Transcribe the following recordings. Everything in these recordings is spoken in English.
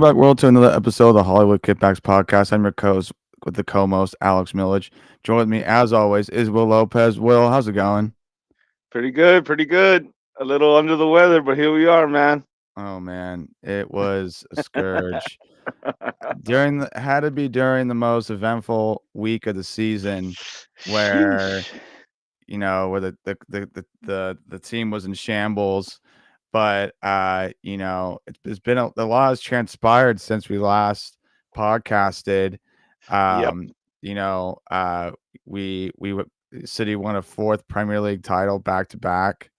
back, world, to another episode of the Hollywood Kippax podcast. I'm your co-host with the co-most, Alex Millage. Join with me, as always, is Will Lopez. Will, how's it going? Pretty good, pretty good. A little under the weather, but here we are, man. Oh man, it was a scourge. Had to be during the most eventful week of the season, where Sheesh. where the team was in shambles. But it's been a lot has transpired since we last podcasted. Yep. Um, you know, City won a fourth Premier League title back to back.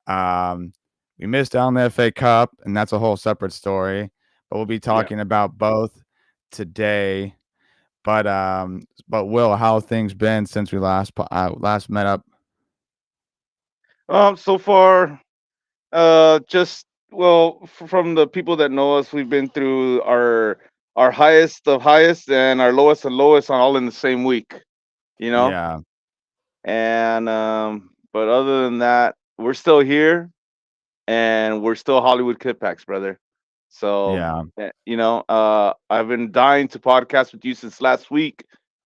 Um, we missed out on the FA Cup, and that's a whole separate story. But we'll be Yeah. talking about both today. But Will, how have things been since we last met up? So far, just from the people that know us, we've been through our highest of highest and our lowest of lowest on all in the same week. You know, Yeah, and but other than that, we're still here and we're still Hollywood Kidpacks, brother. So, yeah. I've been dying to podcast with you since last week,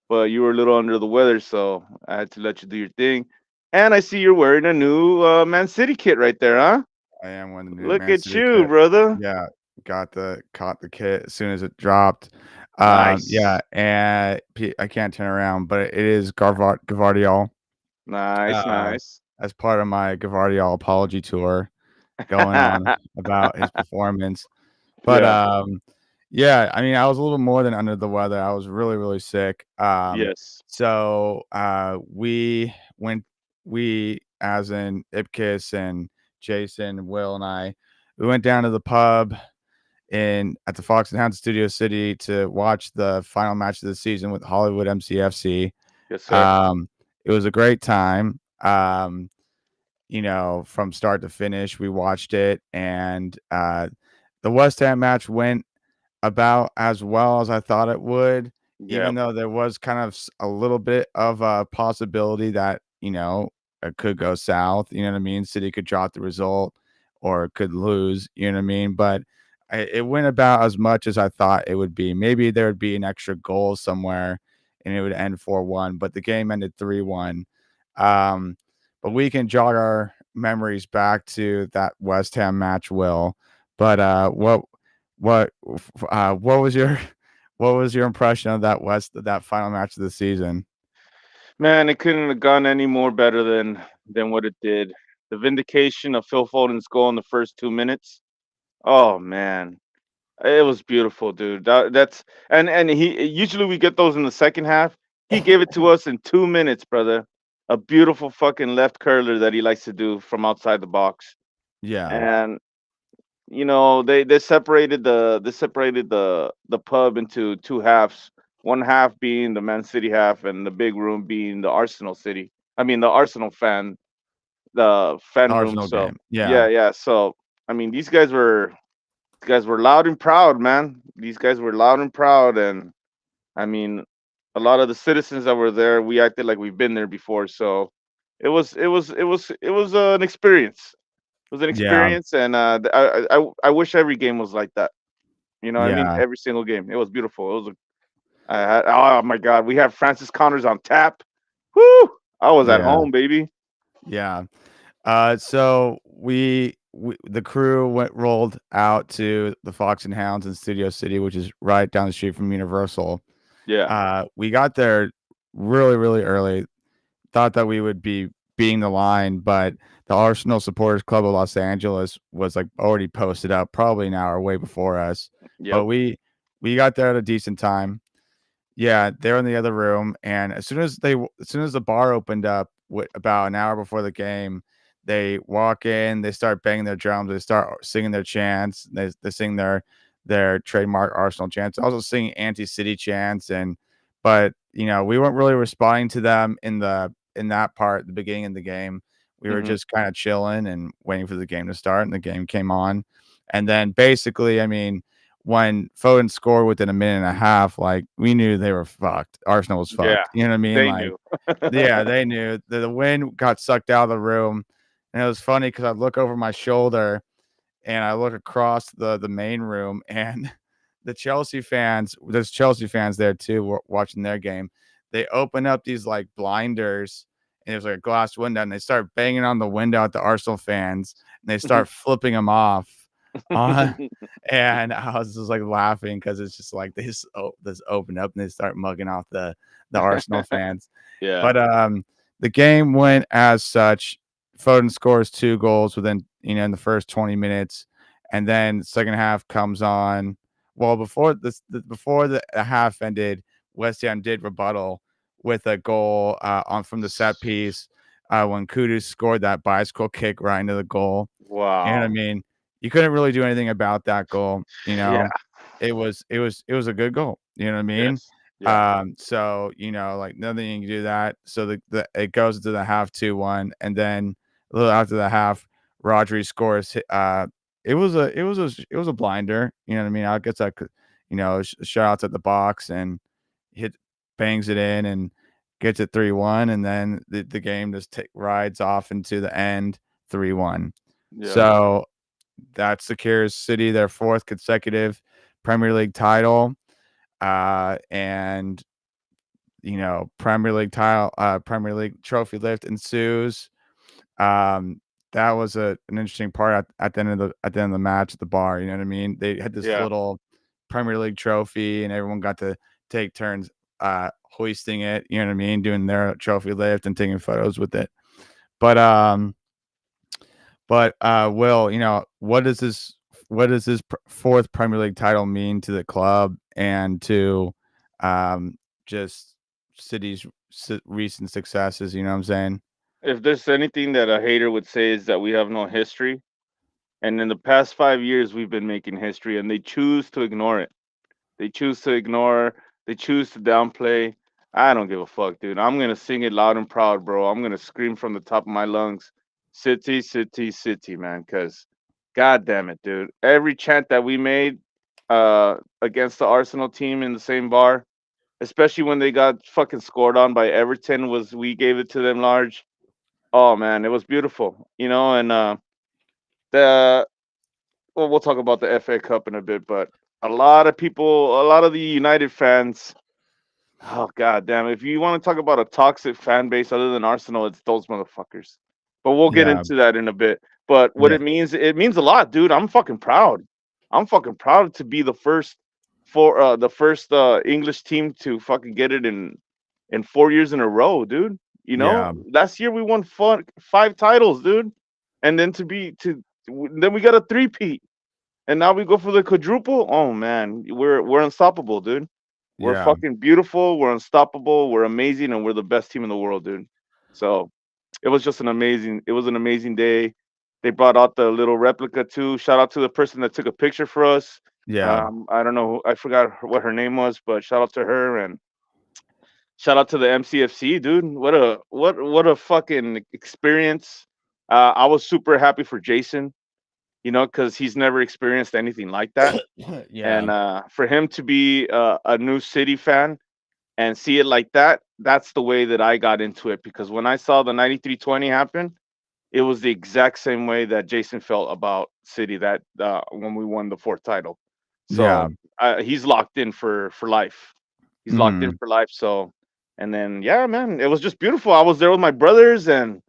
but you were a little under the weather, so I had to let you do your thing. And I see you're wearing a new Man City kit right there, huh? I am wearing the new Look Man at City you, kit. brother. Yeah, caught the kit as soon as it dropped. Yeah, Nice, and I can't turn around, but it is Gavardiol. nice, Uh, nice. as part of my Gavardiol apology tour going on about his performance. But Yeah. yeah, I mean, I was a little more than under the weather. I was really, really sick. Yes. So we as in Ipkiss and Jason, Will, and we went down to the pub in at the Fox and Hound Studio City to watch the final match of the season with Hollywood MCFC. Yes, sir. Um, it was a great time. From start to finish, we watched it, and the West Ham match went about as well as I thought it would, Yeah. even though there was kind of a little bit of a possibility that, it could go south. You know what I mean? City could drop the result or it could lose. You know what I mean? But it went about as much as I thought it would be. Maybe there would be an extra goal somewhere and it would end 4-1, but the game ended 3-1. Um, but we can jog our memories back to that West Ham match, Will. But what what was your what was your impression of that final match of the season? Man, it couldn't have gone any more better than what it did. The vindication of Phil Foden's goal in the first 2 minutes. Oh man, it was beautiful, dude. That's and he usually we get those in the second half. He gave it to us in 2 minutes, brother. A beautiful fucking left curler that he likes to do from outside the box. Yeah, And they separated the pub into two halves. One half being the Man City half, and the big room being the Arsenal City. I mean the Arsenal the fan room. Arsenal So game. Yeah, yeah, yeah. So I mean these guys were loud and proud, man. These guys were loud and proud, and I mean, a lot of the citizens that were there, we acted like we've been there before. So it was an experience. It was an yeah, experience, and I wish every game was like that. You know what I mean? yeah, Every single game. It was beautiful. Oh my God, we have Francis Connors on tap. Whoo! I was at yeah, home, baby. yeah. So we the crew rolled out to the Fox and Hounds in Studio City, which is right down the street from Universal. Yeah. We got there really, really early. Thought that we would be beating the line, but the Arsenal Supporters Club of Los Angeles was like already posted up, probably an hour way before us. But Yep. we got there at a decent time. Yeah, they're in the other room, and as soon as the bar opened up, about an hour before the game, they walk in, they start banging their drums, they start singing their chants, they sing their trademark Arsenal chants, also sing anti-city chants, but we weren't really responding to them in that part, the beginning of the game. We were Hmm. just kind of chilling and waiting for the game to start, and the game came on, and then basically, I mean, when Foden scored within a minute and a half, like we knew they were fucked. Arsenal was Yeah. fucked. You know what I mean? They Like, knew. yeah, they knew the wind got sucked out of the room. And it was funny because I look over my shoulder and I look across the main room and the Chelsea fans, there's Chelsea fans there too, watching their game. They open up these like blinders, and there's like a glass window, and they start banging on the window at the Arsenal fans, and they start flipping them off. On and I was just like laughing because it's just like this open up and they start mugging off the Arsenal fans. Yeah. But the game went as such. Foden scores 2 goals within in the first 20 minutes, and then second half comes on. Well, before the half ended, West Ham did rebuttal with a goal on from the set piece when Kudus scored that bicycle kick right into the goal. You know what I Wow. mean? You couldn't really do anything about that goal. Yeah. It was a good goal. You know what I mean? Yes. Yeah. So like nothing you can do that. So the it goes into the half 2-1, and then a little after the half, Rodri scores. It was a blinder. You know what I mean? I guess that could, shout outs at the box and hit bangs it in and gets it 3-1, and then the game just rides off into the end 3-1. Yeah. So that secures City their fourth consecutive Premier League title. And Premier League trophy lift ensues. Um, that was an interesting part at the end of the match at the bar. You know what I mean? They had this Yeah. little Premier League trophy, and everyone got to take turns hoisting it. You know what I mean? Doing their trophy lift and taking photos with it. But Will, what does this fourth Premier League title mean to the club and to just City's recent successes? You know what I'm saying? If there's anything that a hater would say is that we have no history, and in the past 5 years we've been making history, and they choose to ignore it. They choose to ignore. They choose to downplay. I don't give a fuck, dude. I'm gonna sing it loud and proud, bro. I'm gonna scream from the top of my lungs, "City, city, city," man. Cause, god damn it, dude. Every chant that we made against the Arsenal team in the same bar, especially when they got fucking scored on by Everton, was we gave it to them large. Oh man, it was beautiful, And the well, we'll talk about the FA Cup in a bit, but a lot of people, a lot of the United fans. Oh god damn! If you want to talk about a toxic fan base other than Arsenal, it's those motherfuckers. But we'll get Yeah, into that in a bit. But what yeah, it means a lot, dude. I'm fucking proud. I'm fucking proud to be the first English team to fucking get it in 4 years in a row, dude. yeah, Last year we won 5 titles, dude, and then we got a three-peat, and now we go for the quadruple. Oh man, we're unstoppable, dude. We're yeah, fucking beautiful. We're unstoppable. We're amazing, and we're the best team in the world, dude. So it was just an amazing. It was an amazing day. They brought out the little replica too. Shout out to the person that took a picture for us. yeah, I don't know. I forgot what her name was, but shout out to her and shout out to the MCFC, dude. What a fucking experience. I was super happy for Jason, because he's never experienced anything like that, yeah, and for him to be a new City fan and see it like that, that's the way that I got into it. Because when I saw the 93-20 happen, it was the exact same way that Jason felt about City that when we won the fourth title. yeah. So he's locked in for life. He's locked in Mhm. for life. So, and then yeah, man, it was just beautiful. I was there with my brothers, and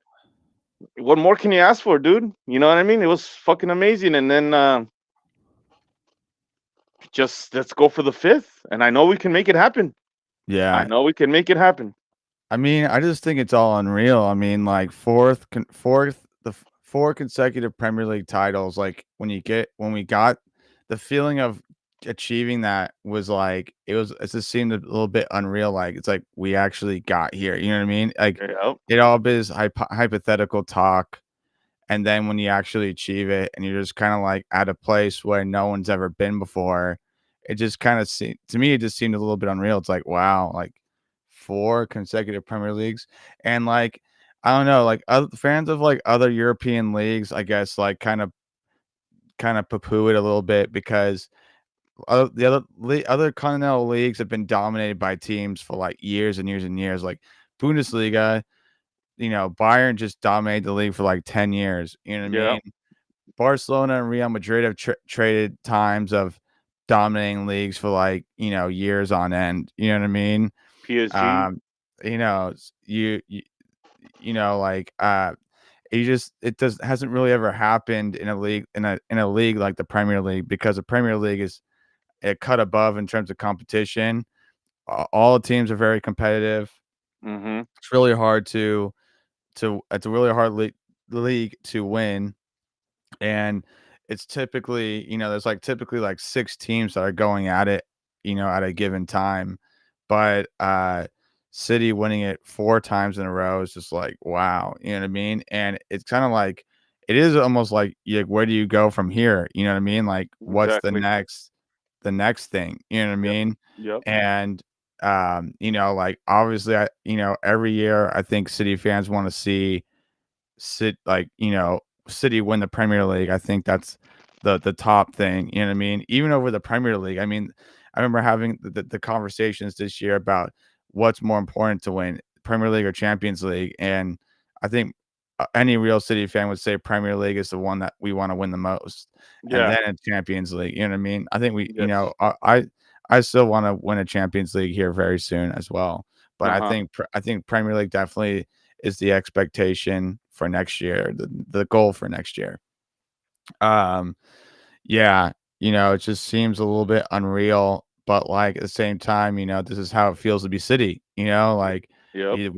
what more can you ask for, dude? You know what I mean? It was fucking amazing. And then just let's go for the fifth. And I know we can make it happen. I Yeah. know we can make it happen. I mean, I just think it's all unreal. I mean, like four consecutive Premier League titles. Like when we got the feeling of achieving that was like it just seemed a little bit unreal. Like it's like we actually got here. You know what I mean? Like Yep. it all is hypothetical talk, and then when you actually achieve it, and you're just kind of like at a place where no one's ever been before, it just kind of seemed to me. It just seemed a little bit unreal. It's like wow, like four consecutive Premier Leagues. And like I don't know, like other fans of like other European leagues, I guess like kind of poo-poo it a little bit because the other continental leagues have been dominated by teams for like years and years and years. Like Bundesliga, Bayern just dominated the league for like 10 years. You know what I Yeah. mean? Barcelona and Real Madrid have traded times of dominating leagues for like, years on end. You know what I mean? PSG. Um, like it does hasn't really ever happened in a league in a league like the Premier League, because the Premier League is a cut above in terms of competition. All the teams are very competitive. Mhm. It's really hard to it's a really hard league to win, and it's typically, there's like typically like 6 teams that are going at it, at a given time. But City winning it 4 times in a row is just like, wow, you know what I mean? And it's kind of like it is almost like, where do you go from here? You know what I mean? Like, what's Exactly. the next thing? You know what I Yep. mean? Yep. And like obviously every year I think City fans want to see City win the Premier League. I think that's the top thing, you know what I mean? Even over the Premier League. I mean, I remember having the conversations this year about what's more important to win, Premier League or Champions League, and I think any real City fan would say Premier League is the one that we want to win the most, and Yeah. then it's Champions League. You know what I mean? I think Yes. I still want to win a Champions League here very soon as well, but Uh-huh. I think Premier League definitely is the expectation for next year, the goal for next year. Um, yeah, it just seems a little bit unreal, but like at the same time, this is how it feels to be City. Like Yep.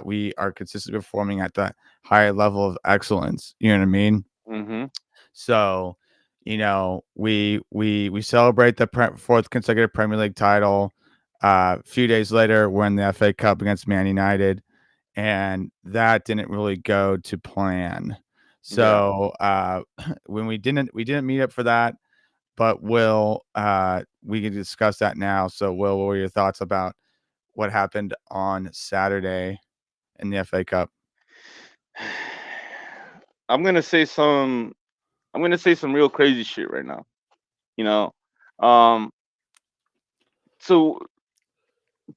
we are consistently performing at the higher level of excellence. You know what I mean? Mhm. So, we celebrate the fourth consecutive Premier League title. A few days later, we're in the FA Cup against Man United, and that didn't really go to plan. Yeah. So, when we didn't meet up for that, but we can discuss that now. So, Will, what were your thoughts about what happened on Saturday in the FA Cup? I'm gonna say some. I'm gonna say some real crazy shit right now. You know. Um. So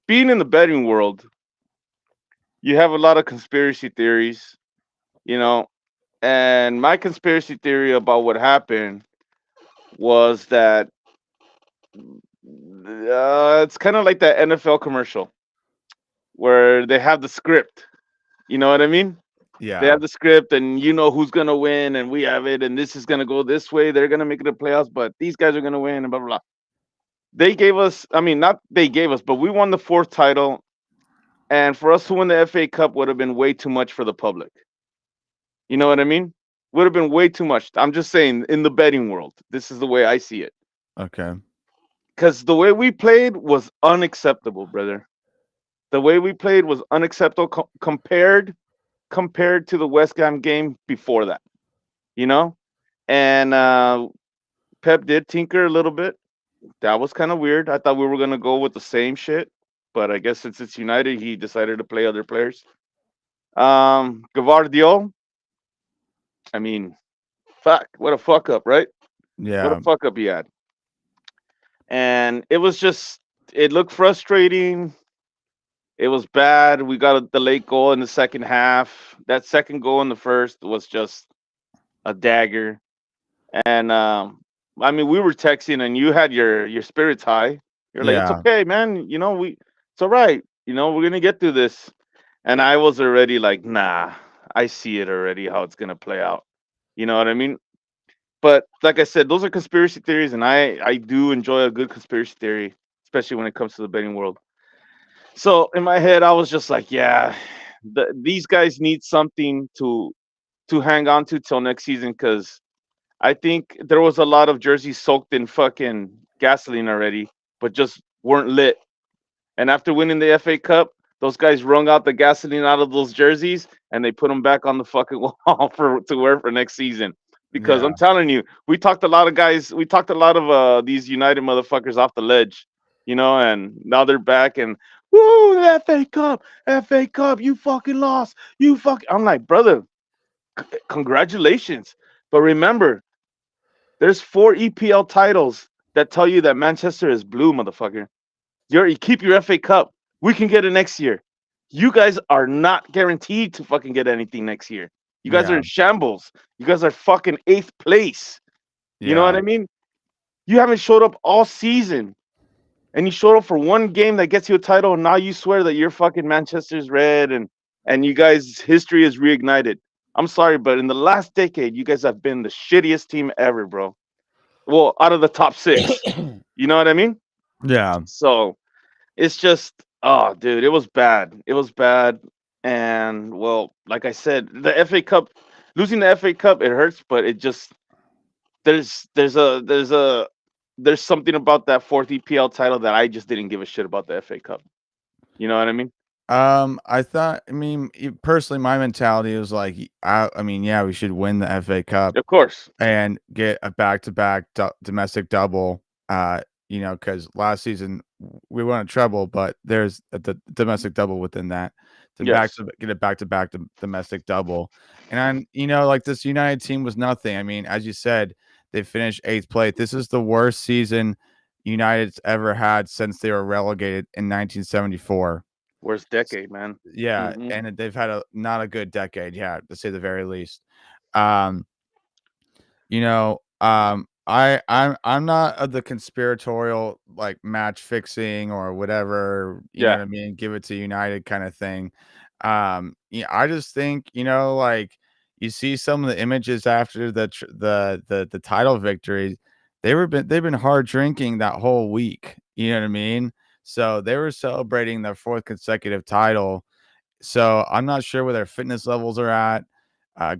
being in the betting world, you have a lot of conspiracy theories. You know. And my conspiracy theory about what happened was that it's kind of like that NFL commercial where they have the script. You know what I mean? They Yeah, have the script, and you know who's gonna win, and we have it, and this is gonna go this way. They're gonna make it to playoffs, but these guys are gonna win, and blah blah blah. They gave us, I mean, not they gave us, but we won the fourth title, and for us to win the FA Cup would have been way too much for the public. You know what I mean? Would have been way too much. I'm just saying, in the betting world, this is the way I see it. okay. Because the way we played was unacceptable, brother. The way we played was unacceptable compared to the West Ham game before that. You know, and Pep did tinker a little bit. That was kind of weird. I thought we were gonna go with the same shit, but I guess since it's United, he decided to play other players. Gavardio, I mean, fuck, what a fuck up, right? What a Yeah, fuck up he had, and it was just, it looked frustrating. It was bad. We got the late goal in the second half. That second goal in the first was just a dagger. And I mean, we were texting, and you had your spirits high. You're like, it's yeah, okay, man. It's all right. We're gonna get through this. And I was already like, nah, I see it already how it's gonna play out. You know what I mean? But like I said, those are conspiracy theories, and I do enjoy a good conspiracy theory, especially when it comes to the betting world. So in my head, I was just like, yeah, these guys need something to hang on to till next season, because I think there was a lot of jerseys soaked in fucking gasoline already, but just weren't lit. And after winning the FA Cup, those guys wrung out the gasoline out of those jerseys, and they put them back on the fucking wall for to wear for next season. Because I'm yeah, telling you, we talked a lot of these United motherfuckers off the ledge, and now they're back, and woo, the FA Cup, you fucking lost, you fuck. I'm like, brother, congratulations, but remember, there's 4 EPL titles that tell you that Manchester is blue, motherfucker. You keep your FA Cup. We can get it next year. You guys are not guaranteed to fucking get anything next year. You guys are yeah, in shambles. You guys are fucking eighth place. You know what yeah, I mean? You haven't showed up all season, and you showed up for one game that gets you a title, and now you swear that you're fucking Manchester's red, and you guys' history is reignited. I'm sorry, but in the last decade, you guys have been the shittiest team ever, bro. Well, out of the top six, you know what I mean? Yeah. So it's just, oh, dude, it was bad. It was bad, and well, like I said, the FA Cup, losing the FA Cup, it hurts, but it just there's something about that fourth EPL title that I just didn't give a shit about the FA Cup. You know what I mean? I thought, I mean, personally, my mentality was like, I mean, yeah, we should win the FA Cup Of course. and get a back-to-back domestic double. Because last season we won a treble, but there's the domestic double within that. To back Yes. to get a back-to-back domestic double, and like this United team was nothing. I mean, as you said, they finished eighth place. This is the worst season United's ever had since they were relegated in 1974. Worst decade, man. Yeah, Hmm. and they've had a not a good decade, yeah, to say the very least. Um, I'm not of the conspiratorial like match fixing or whatever, you know Yeah. what I mean, give it to United kind of thing. Yeah, I just think, like you see some of the images after the title victory, they've been hard drinking that whole week, you know what I mean? So they were celebrating their fourth consecutive title, so I'm not sure where their fitness levels are at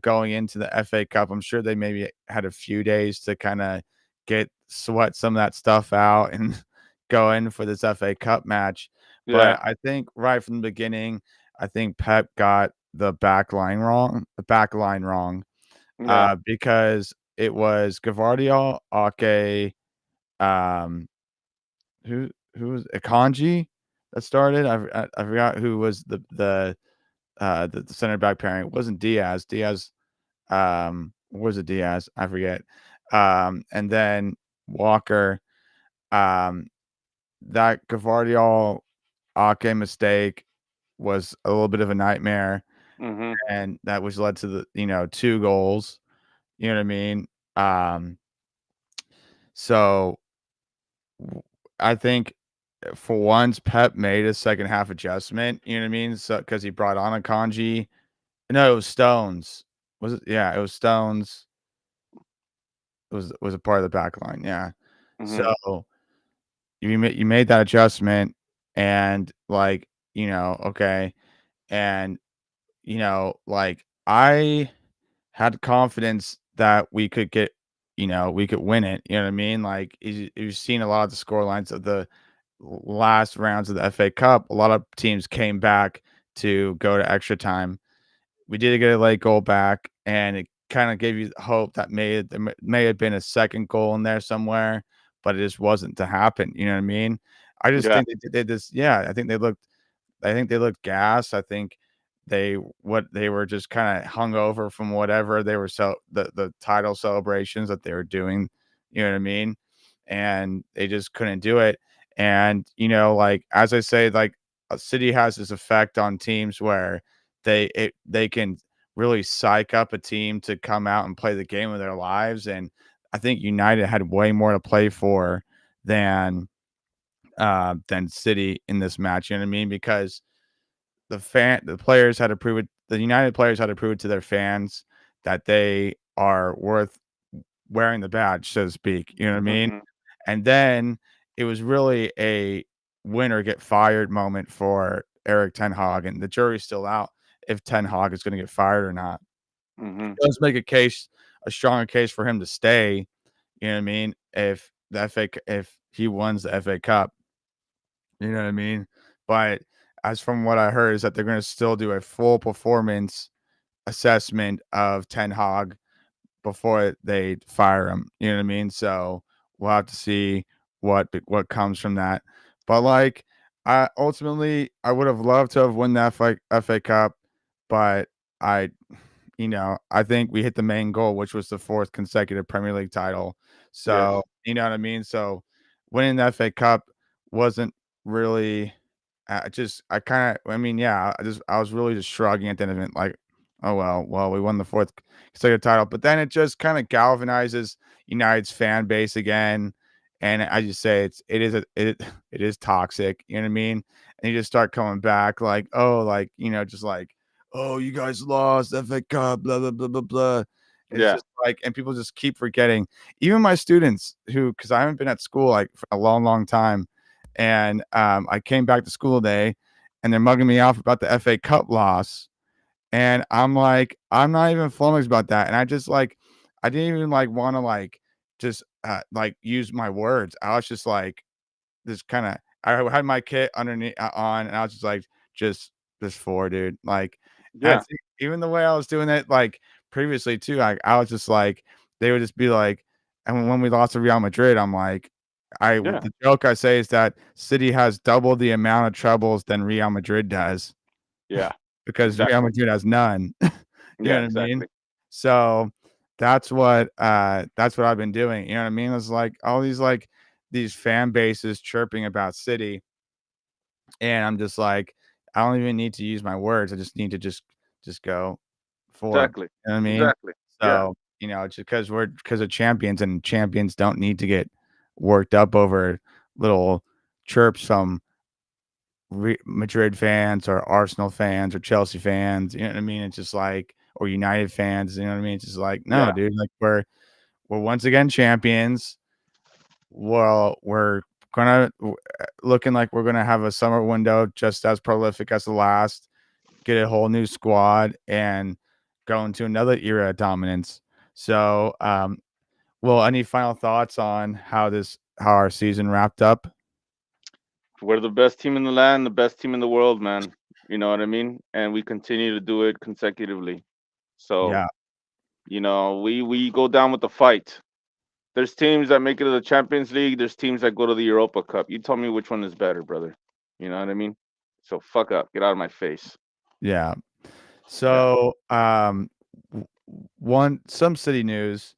going into the FA Cup. I'm sure they maybe had a few days to kind of get sweat some of that stuff out and go in for this FA Cup match. Yeah. But I think right from the beginning, I think Pep got the back line wrong, Yeah. because it was Gavardiol, Ake, um, who was Akanji that started. I forgot who was the center back pairing. It wasn't Diaz. Diaz, what was it Diaz? I forget. And then Walker, um, that Gavardiol Ake mistake was a little bit of a nightmare, Hmm. and that was led to the two goals. You know what I mean? Um, so I think for once Pep made a second half adjustment. You know what I mean? So because he brought on a Kanji. No, it was Stones. Was it? Yeah, it was Stones. Was a part of the back line, yeah. Hmm. So, you made that adjustment and, like, okay, and, like, I had confidence that we could we could win it, you know what I mean? Like, you've seen a lot of the score lines of the last rounds of the FA Cup, a lot of teams came back to go to extra time. We did get a late goal back, and it kind of gave you hope that may have been a second goal in there somewhere, but it just wasn't to happen. You know what I mean? I just Yeah. think they did this. Yeah, I think they looked gassed. I think they were just kind of hung over from whatever they were the title celebrations that they were doing. You know what I mean? And they just couldn't do it. And like as I say, like a city has this effect on teams where they can really psych up a team to come out and play the game of their lives. And I think United had way more to play for than than City in this match. You know what I mean? Because the players had to prove it. The United players had to prove it to their fans that they are worth wearing the badge, so to speak. You know what I mean? Hmm. And then it was really a win or get fired moment for Eric Ten Hag, and the jury's still out if Ten Hag is going to get fired or not. Hmm. It does make a stronger case for him to stay. You know what I mean? If he wins the FA Cup, you know what I mean? But as from what I heard is that they're going to still do a full performance assessment of Ten Hag before they fire him. You know what I mean? So we'll have to see what comes from that. But like, I ultimately I would have loved to have won that FA Cup, but I, I think we hit the main goal, which was the fourth consecutive Premier League title. So Yes. you know what I mean. So winning the FA Cup wasn't really. I kind of. I mean, yeah. I was really just shrugging at the end of it, like, oh well, we won the fourth consecutive title. But then it just kind of galvanizes United's fan base again, And I just say it is toxic, you know what I mean? And you just start coming back like, oh, like, just like, oh, you guys lost FA Cup, blah blah blah blah blah. It's Yeah. just like, and people just keep forgetting. Even my students who, because I haven't been at school like for a long, long time, and I came back to school today, and they're mugging me off about the FA Cup loss, and I'm like, I'm not even flummoxed about that. And I just like, I didn't even like want to like just like use my words. I was just like, this kind of, I had my kit underneath on, and I was just like, just four, dude. Like, Yeah. even the way I was doing it, like previously too, I was just like, they would just be like, and when we lost to Real Madrid, I'm like, Yeah. the joke I say is that City has double the amount of troubles than Real Madrid does Yeah. because Real Exactly. Madrid has none. You know Yeah. what I mean? Exactly. So that's what I've been doing. You know what I mean? It's like all these like these fan bases chirping about City, and I'm just like, I don't even need to use my words. I just need to just go for it. Exactly. You know what I mean? Exactly. Yeah. So, just because we're champions, and champions don't need to get worked up over little chirps from Madrid fans or Arsenal fans or Chelsea fans. You know what I mean? It's just like, or United fans. You know what I mean? It's just like, no, Yeah. dude. Like we're once again champions. Well, we're looking like we're gonna have a summer window just as prolific as the last. Get a whole new squad and go into another era of dominance. So, well, any final thoughts on how our season wrapped up? We're the best team in the land, the best team in the world, man. You know what I mean? And we continue to do it consecutively. So, Yeah, we go down with the fight. There's teams that make it to the Champions League. There's teams that go to the Europa Cup. You tell me which one is better, brother. You know what I mean? So fuck up. Get out of my face. yeah. Yeah. So, one some city news.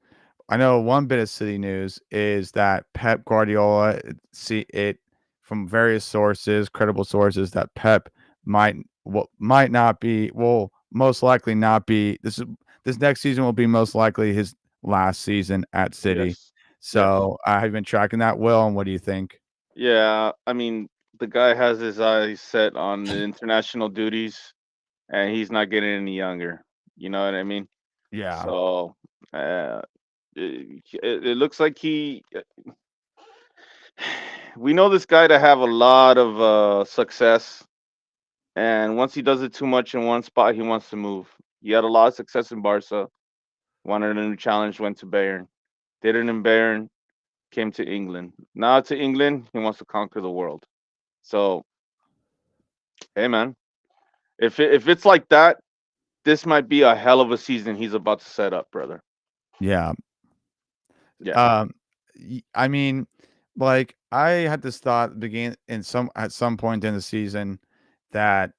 I know one bit of city news is that Pep Guardiola see it from various sources, credible sources, that Pep might not be, will most likely not be. This next season will be most likely his last season at City. Yes. Yes. So I have been tracking that. Will, and what do you think? Yeah. I mean, the guy has his eyes set on the international duties, and he's not getting any younger. You know what I mean? Yeah, So, uh, it looks like we know this guy to have a lot of success, and once he does it too much in one spot, he wants to move. He had a lot of success in Barca, wanted a new challenge, went to Bayern, did it in Bayern, came to England. Now to England, he wants to conquer the world. So, hey man, if it's like that, this might be a hell of a season he's about to set up, brother. yeah. Yeah, Um, I mean, like I had this thought begin in some at some point in the season that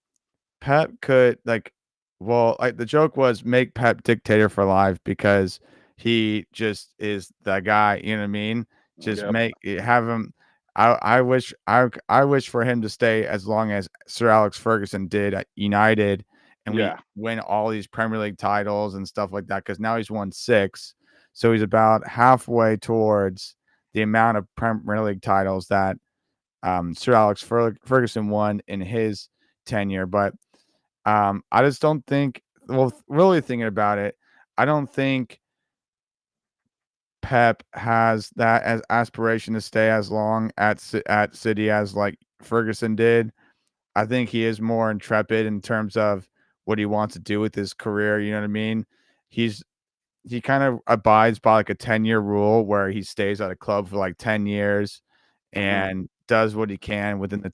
Pep could like, well, like the joke was make Pep dictator for life because he just is the guy. You know what I mean? Just yep, have him. I wish for him to stay as long as Sir Alex Ferguson did at United, and we yeah, win all these Premier League titles and stuff like that. Because now he's won six, so he's about halfway towards the amount of Premier League titles that Sir Alex Ferguson won in his tenure. But I just don't think. Well, really thinking about it, I don't think Pep has that as aspiration to stay as long at City as like Ferguson did. I think he is more intrepid in terms of what he wants to do with his career. You know what I mean? He's he kind of abides by like a 10-year rule where he stays at a club for like 10 years hmm and does what he can within the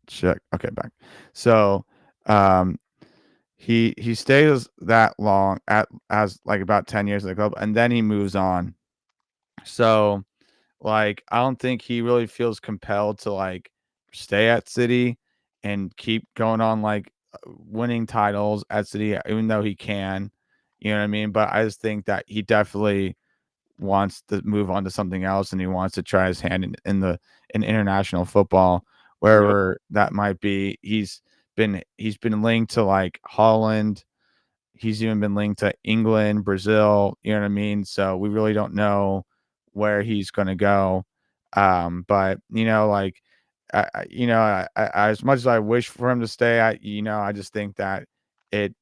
check. Okay, back. So, um, he stays that long at as like about 10 years at the club, and then he moves on. So, like, I don't think he really feels compelled to like stay at City and keep going on like winning titles at City, even though he can. You know what I mean? But I just think that he definitely wants to move on to something else, and he wants to try his hand in international football, yep, wherever that might be. He's been linked to like Holland. he's even been linked to England, Brazil. You know what I mean? So we really don't know where he's going to go. But like, as much as I wish for him to stay, I just think that it,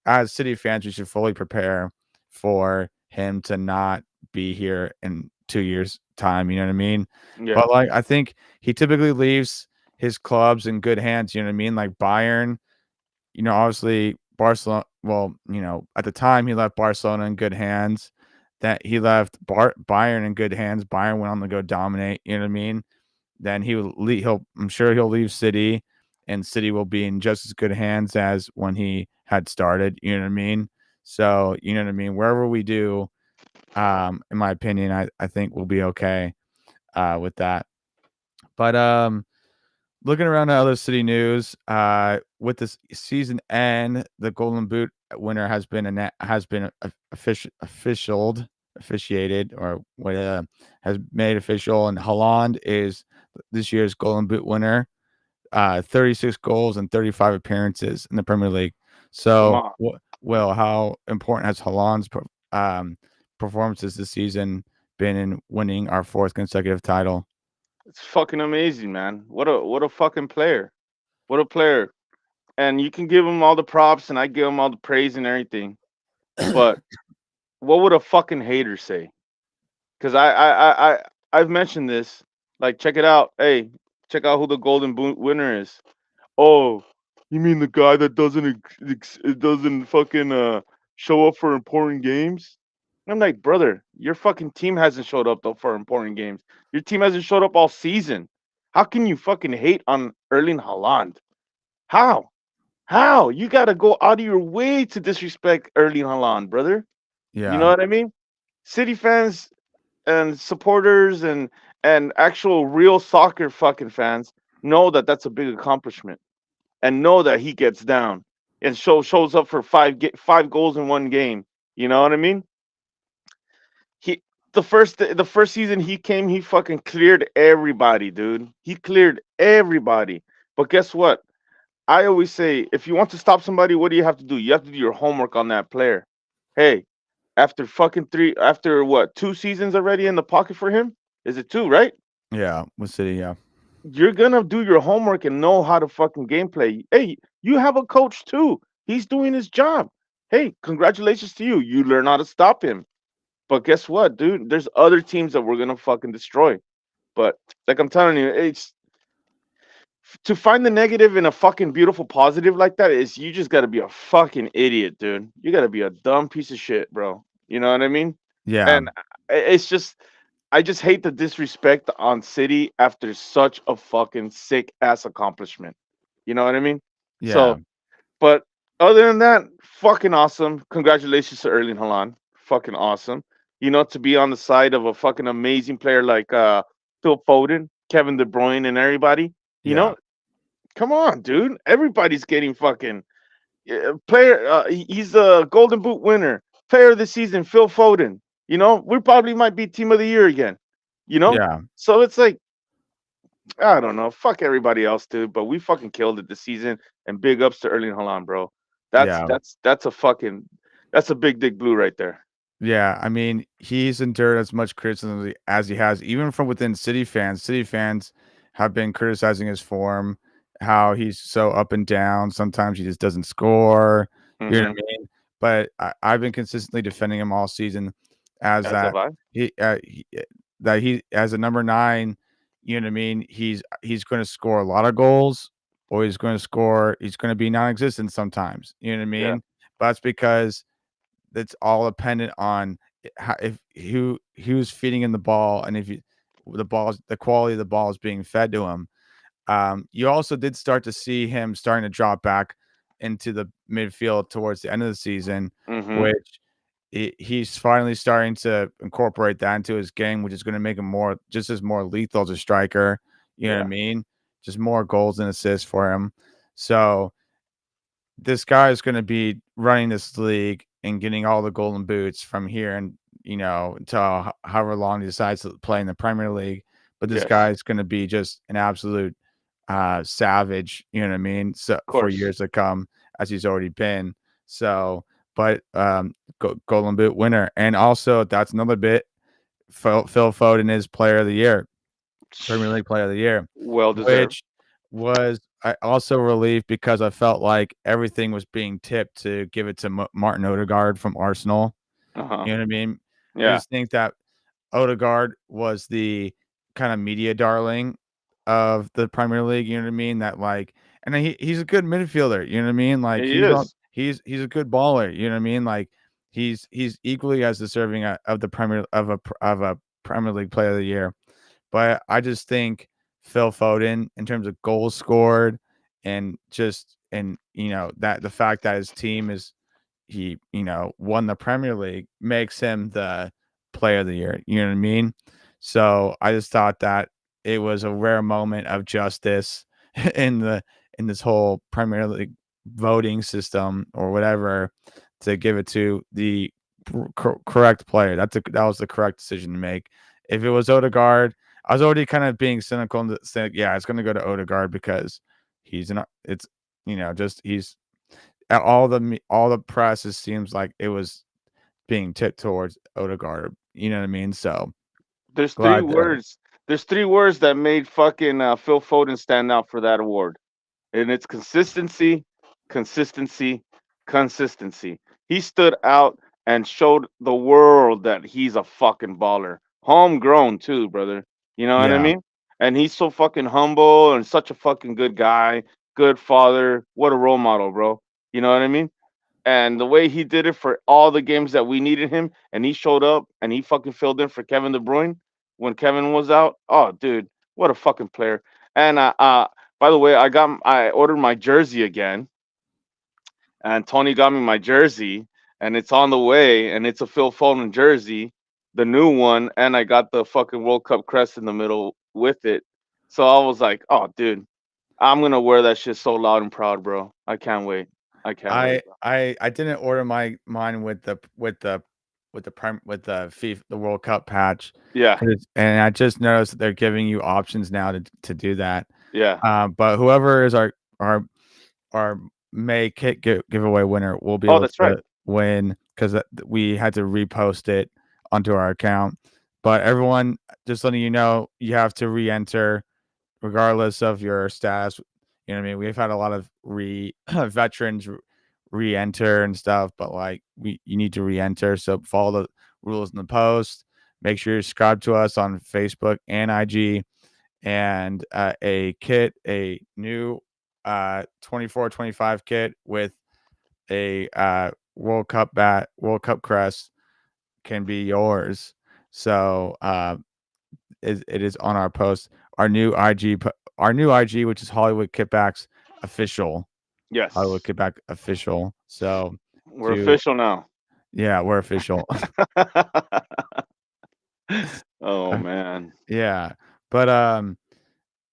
as City fans, we should fully prepare for him to not be here in 2 years' time. You know what I mean? Yeah. But like, I think he typically leaves his clubs in good hands. You know what I mean? Like Bayern, obviously Barcelona. Well, at the time he left Barcelona in good hands. That he left Bayern in good hands. Bayern went on to go dominate. You know what I mean? Then I'm sure he'll leave City, and City will be in just as good hands as when he had started. You know what I mean? So you know what I mean. Wherever we do, in my opinion, I think we'll be okay with that. But looking around at other City news, with this season end, the Golden Boot winner has been officiated, or what has made official, and Haaland is this year's Golden Boot winner. 36 goals and 35 appearances in the Premier League. Come So, on. Will, how important has Haaland's performances this season been in winning our fourth consecutive title? It's fucking amazing, man. What a fucking player. What a player. And you can give him all the props and I give him all the praise and everything. But what would a fucking hater say? Because I've mentioned this. Like, check it out. Hey, check out who the Golden Boot winner is. Oh, you mean the guy that doesn't fucking show up for important games? I'm like, brother, your fucking team hasn't showed up though for important games. Your team hasn't showed up all season. How can you fucking hate on Erling Haaland? How? How? You gotta go out of your way to disrespect Erling Haaland, brother. You know Yeah, what I mean? City fans and supporters and actual real soccer fucking fans know that that's a big accomplishment and know that he gets down and shows up for five goals in one game. You know what I mean? He the first season he came, he fucking cleared everybody, dude. He cleared everybody. But guess what? I always say, if you want to stop somebody, what do you have to do? You have to do your homework on that player. Hey, after what, 2 seasons already in the pocket for him? Is it two, right? yeah, with City, yeah, You're gonna do your homework and know how to fucking gameplay. Hey, you have a coach too. He's doing his job. Hey, congratulations to you. You learn how to stop him. But guess what, dude? There's other teams that we're gonna fucking destroy. But like I'm telling you, it's to find the negative in a fucking beautiful positive like that is you just gotta be a fucking idiot, dude. You gotta be a dumb piece of shit, bro. You know what I mean? yeah, And it's just I just hate the disrespect on City after such a fucking sick ass accomplishment. You know what I mean? yeah, So, but other than that, fucking awesome. Congratulations to Erling Haaland. Fucking awesome. To be on the side of a fucking amazing player like Phil Foden, Kevin De Bruyne, and everybody. You yeah, know, come on, dude. Everybody's getting fucking player. He's a Golden Boot winner, player of the season, Phil Foden. We probably might be team of the year again. You know, yeah, so it's like I don't know. Fuck everybody else, dude. But we fucking killed it this season, and big ups to Erling Haaland, bro. That's yeah. that's that's a fucking that's a big dick blue right there. Yeah, I mean, he's endured as much criticism as he has, even from within City fans. City fans have been criticizing his form, how he's so up and down. Sometimes he just doesn't score. You know Mm-hmm. what I mean? But I've been consistently defending him all season as As have I. that he as a number 9. You know what I mean? He's going to score a lot of goals, or he's going to score. He's going to be non-existent sometimes. You know what I Yeah. mean? But that's because that's all dependent on how, if who's feeding him the ball, and if the quality of the ball is being fed to him. You also did start to see him starting to drop back into the midfield towards the end of the season, Mm-hmm. which he's finally starting to incorporate that into his game, which is going to make him more lethal as a striker. You know what I Yeah. mean? Just more goals and assists for him. So this guy is going to be running this league and getting all the golden boots from here and until however long he decides to play in the Premier League. But this Yes. guy is going to be just an absolute savage. You know what I mean? So Of for course. years to come, as he's already been. So, but Golden Boot winner, and also that's another bit. Phil Foden is Player of the Year, Premier League Player of the Year, Well deserved. which was I also relief because I felt like everything was being tipped to give it to Martin Odegaard from Arsenal. Uh-huh. You know what I mean? I Yeah. just think that Odegaard was the kind of media darling of the Premier League, you know what I mean? That like and he's a good midfielder, you know what I mean? Like He is. he's a good baller, you know what I mean? Like he's equally as deserving of the of a Premier League Player of the Year. But I just think Phil Foden, in terms of goals scored, and just and that the fact that his team is he won the Premier League makes him the Player of the Year. You know what I mean? So I just thought that it was a rare moment of justice in the in this whole Premier League voting system or whatever to give it to the correct player. That was the correct decision to make. If it was Odegaard, I was already kind of being cynical and saying, yeah, it's going to go to Odegaard because he's an it's just he's all the press. It seems like it was being tipped towards Odegaard. You know what I mean? So There's three glad that words. There's three words that made fucking Phil Foden stand out for that award, and it's consistency, consistency, consistency. He stood out and showed the world that he's a fucking baller. Homegrown too, brother. You know what I yeah, mean? And he's so fucking humble and such a fucking good guy, good father. What a role model, bro. You know what I mean? And the way he did it for all the games that we needed him, and he showed up and he fucking filled in for Kevin De Bruyne when Kevin was out. Oh, dude, what a fucking player! And by the way, I ordered my jersey again, and Tony got me my jersey, and it's on the way, and it's a Phil Foden jersey, the new one, and I got the fucking World Cup crest in the middle with it. So I was like, oh, dude, I'm gonna wear that shit so loud and proud, bro. I can't wait. I can't wait, bro. I didn't order mine with the with the FIFA the World Cup patch, Yeah, and I just noticed that they're giving you options now to do that. yeah. But whoever is our our May kit giveaway winner will be Oh, able that's right. to win because we had to repost it onto our account. But everyone, just letting you know, you have to re-enter regardless of your status. You know what I mean? We've had a lot of veterans re-enter and stuff, but like you need to re-enter. So follow the rules in the post. Make sure you subscribe to us on Facebook and IG, and a new 24-25 kit with a World Cup crest can be yours. So it is on our post. Our new our new IG, which is Hollywood Kippax official. Hollywood Yes, Kippax official. So we're to official now. yeah, we're official. Oh man. Yeah. But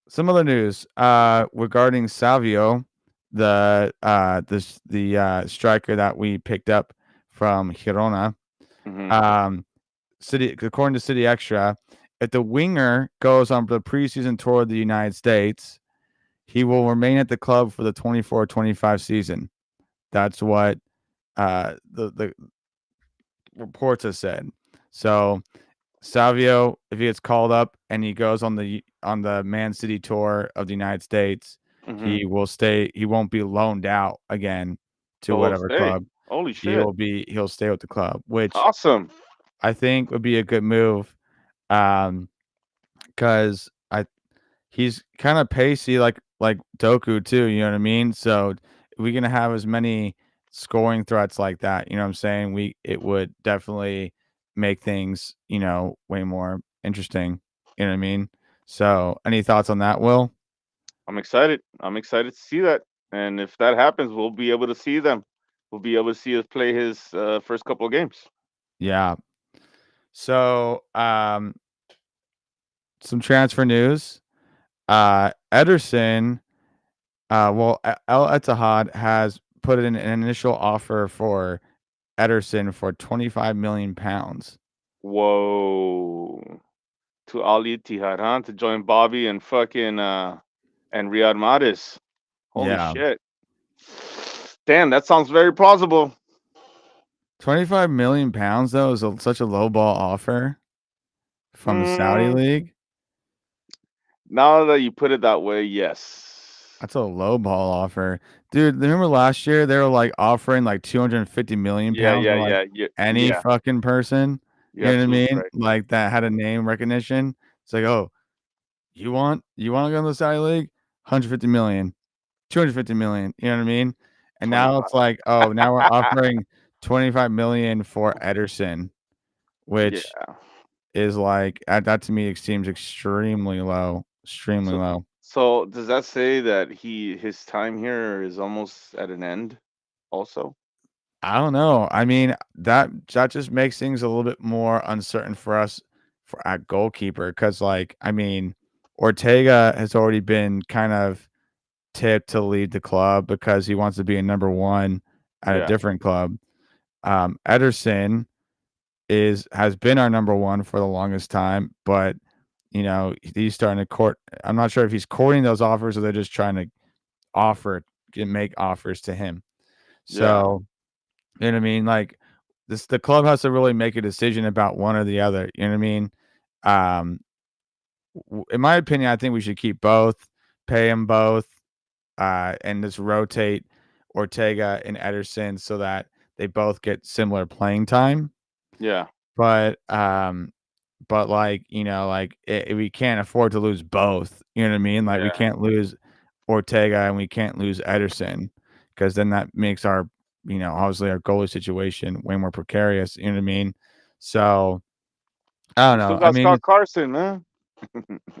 some other news regarding Salvio, the striker that we picked up from Girona. Hmm. Um City according to City Extra, if the winger goes on the preseason tour of the United States, he will remain at the club for the 24-25 season. That's what the reports have said. So Salvio, if he gets called up and he goes on the Man City tour of the United States, Hmm. he will stay. He won't be loaned out again to So he'll whatever stay. club. Holy shit. He'll stay with the club, which Awesome. I think would be a good move. Um, because I he's kind of pacey like Doku too, you know what I mean? So we're gonna have as many scoring threats like that, you know what I'm saying? It would definitely make things, way more interesting. You know what I mean? So any thoughts on that, Will? I'm excited. I'm excited to see that. And if that happens, we'll be able to see them. We'll be able to see us play his first couple of games. Yeah. So some transfer news. Ederson, El Etihad has put in an initial offer for Ederson for 25 million pounds. Whoa. To Ali Ittihad, huh? To join Bobby and fucking and Riyad Mahrez. Holy Yeah. shit. Damn, that sounds very plausible. 25 million pounds though is such a low ball offer from the Saudi Mm, league. now that you put it that way, yes. That's a low ball offer. Dude, remember last year they were like offering like 250 million Yeah, pounds yeah, to like yeah, any yeah. fucking person. You're You know what I absolutely mean? right. Like that had a name recognition. It's like, oh, you want to go to the Saudi league? 150 million, 250 million. You know what I mean? And now 25. it's like, oh, now we're offering 25 million for Ederson, Yeah. which is like that to me seems extremely low. Extremely So, low. so does that say that his time here is almost at an end? Also, I don't know. I mean, that just makes things a little bit more uncertain for us for at goalkeeper because, like, I mean, Ortega has already been kind of tipped to leave the club because he wants to be a number one at a yeah, different club. Ederson has been our number one for the longest time, but he's starting to court. I'm not sure if he's courting those offers or they're just trying to make offers to him. yeah. So you know what I mean? Like the club has to really make a decision about one or the other. You know what I mean? Um, in my opinion, I think we should keep both, pay them both, and just rotate Ortega and Ederson so that they both get similar playing time. Yeah, But like like we can't afford to lose both. You know what I mean? Like we yeah. can't lose Ortega and we can't lose Ederson because then that makes our obviously our goalie situation way more precarious. You know what I mean? So I don't We still know. I got mean, Scott Carson, man.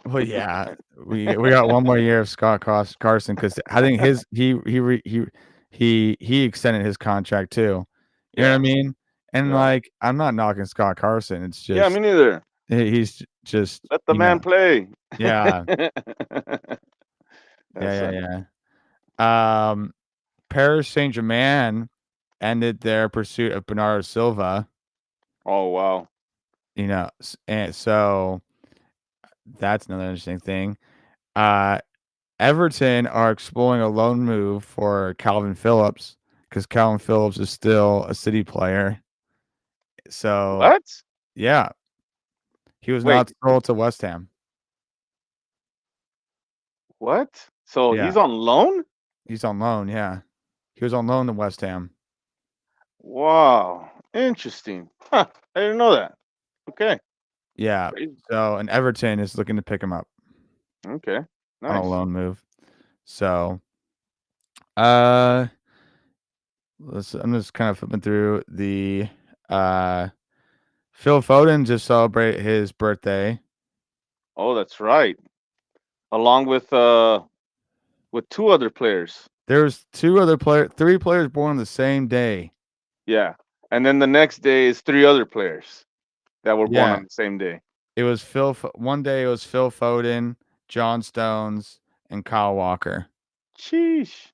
well, yeah, we got one more year of Carson because I think his he extended his contract too. You know what I Yeah, mean? And yeah, like I'm not knocking Scott Carson. It's yeah. Me just neither. he's just Let the man play. yeah, That's right. yeah. Paris Saint-Germain ended their pursuit of Bernardo Silva, Oh wow. and so that's another interesting thing. Uh, Everton are exploring a loan move for Calvin Phillips because Calvin Phillips is still a City player. So What? yeah, he was Wait, not sold to West Ham. what? So Yeah, he's on loan? he's on loan. Yeah, he was on loan to West Ham. Wow, interesting. Huh, I didn't know that. Okay, Yeah. crazy. So and Everton is looking to pick him up Okay, on a nice. loan move. So uh I'm just kind of flipping through the uh Phil Foden just celebrated his birthday. Oh, that's right. Along with two other players. There's 3 players born on the same day. Yeah, and then the next day is three other players that were born Yeah, on the same day. one day it was Phil Foden, John Stones, and Kyle Walker. Sheesh.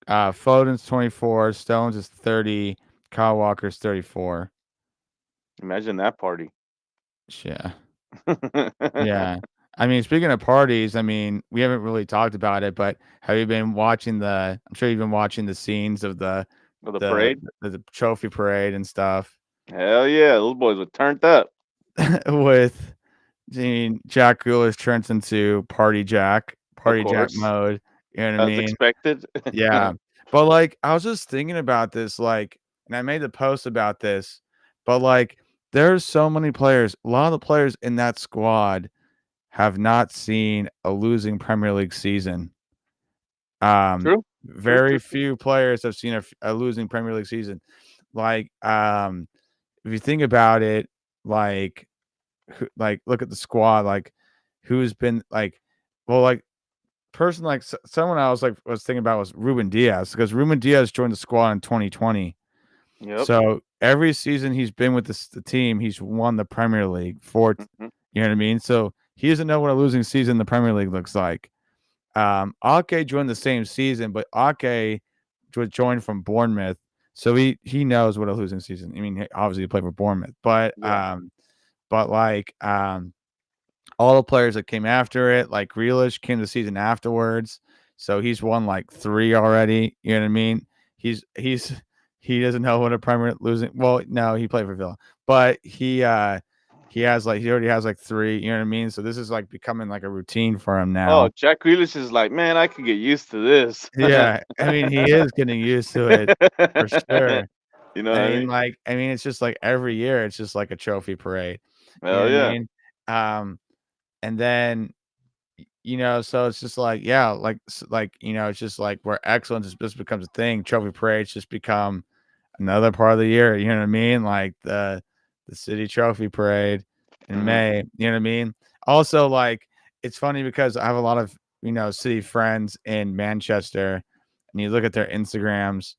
Foden's 24, Stones is 30, Kyle Walker's 34. Imagine that party. Yeah. Yeah. I mean, speaking of parties, I mean, we haven't really talked about it, but have you been watching I'm sure you've been watching the scenes of For the the parade. the trophy parade and stuff Hell yeah, those boys were turned up. with I mean, Jack Grealish turns into Of Party Jack course, mode, you know what I as mean? expected. Yeah. But, like, I was just thinking about this, like and I made a post about this, but, like, there's so many players a lot of the players in that squad have not seen a losing Premier League season. True, true, Very true, true. few players have seen a losing Premier League season. Like, if you think about it, like, look at the squad, like, who's been, like well, like, person like someone I was, like, was thinking about was Ruben Diaz because Ruben Diaz joined the squad in 2020. Yep. So, every season he's been with the team, he's won the Premier League Mhm. you know what I mean? So, he doesn't know what a losing season in the Premier League looks like. Ake joined the same season, but Ake joined from Bournemouth, so he knows what a losing season I mean, obviously, he played for Bournemouth, Yeah. like, all the players that came after it, like Grealish came the season afterwards, so he's won, like, 3 already, you know what I mean? he's he doesn't know what a primary losing. Well, no, he played for Villa, but he has like he already has like three. You know what I mean? So this is like becoming like a routine for him Oh, now. Jack Grealish is like, man, I could get used to this. Yeah, I mean he is getting used to it for sure. You know what I mean? I mean, it's just like every year, it's just like a trophy parade. You know Hell what I yeah. mean? And then so it's just like, yeah, like it's just like where excellence just becomes a thing. Trophy parades just become another part of the year. You know what I mean? Like the city trophy parade in Hmm. May. You know what I mean? Also, like it's funny because I have a lot of city friends in Manchester, and you look at their Instagrams,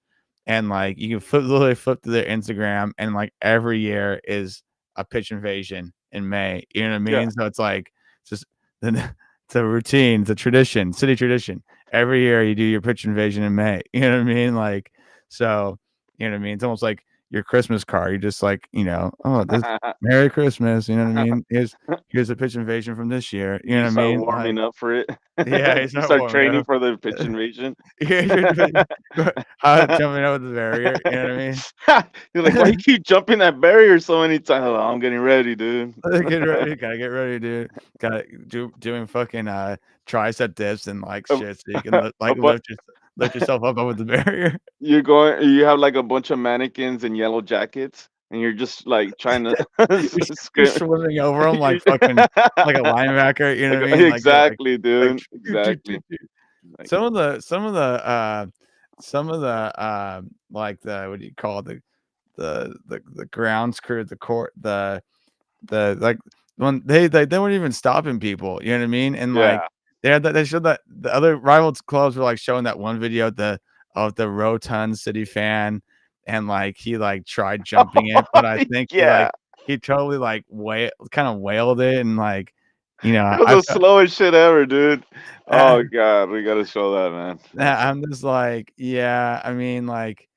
and like you can literally flip to their Instagram, and like every year is a pitch invasion in May. You know what I Yeah. mean? So it's like it's just it's a routine, it's a tradition, city tradition. Every year you do your pitch invasion in May. You know what I mean? Like so, you know what I mean? It's almost like your Christmas card. You just like, oh, this Merry Christmas. You know what I mean? Here's a pitch invasion from this year. You know You what I start mean? Like, warming up for it. yeah, he's You not start warming training up. for the pitch invasion. Yeah, you're doing how jumping over the barrier. You know what I mean? You're like, why you keep jumping that barrier so many times? Oh, I'm getting ready, dude. Get ready, gotta get ready, dude. Gotta doing fucking tricep dips and like A, shit so you can a bu- lift yourself up over the barrier. you have like a bunch of mannequins in yellow jackets, and you're just like trying to You're scream. swimming over them like fucking like a linebacker. You know what I mean? Like you're Exactly, like dude. Exactly. Like, some of the like the what do you call it? The grounds crew, the court, the like when they weren't even stopping people, you know what I mean? And like yeah. they showed that the other rivals clubs were like showing that one video of the rotund city fan, and like he like tried jumping it, but I think Yeah. he totally like kind of wailed it, and like It was I the felt slowest shit ever, dude. uh, Oh god, we gotta show that, man. That's I'm just like, yeah, I mean like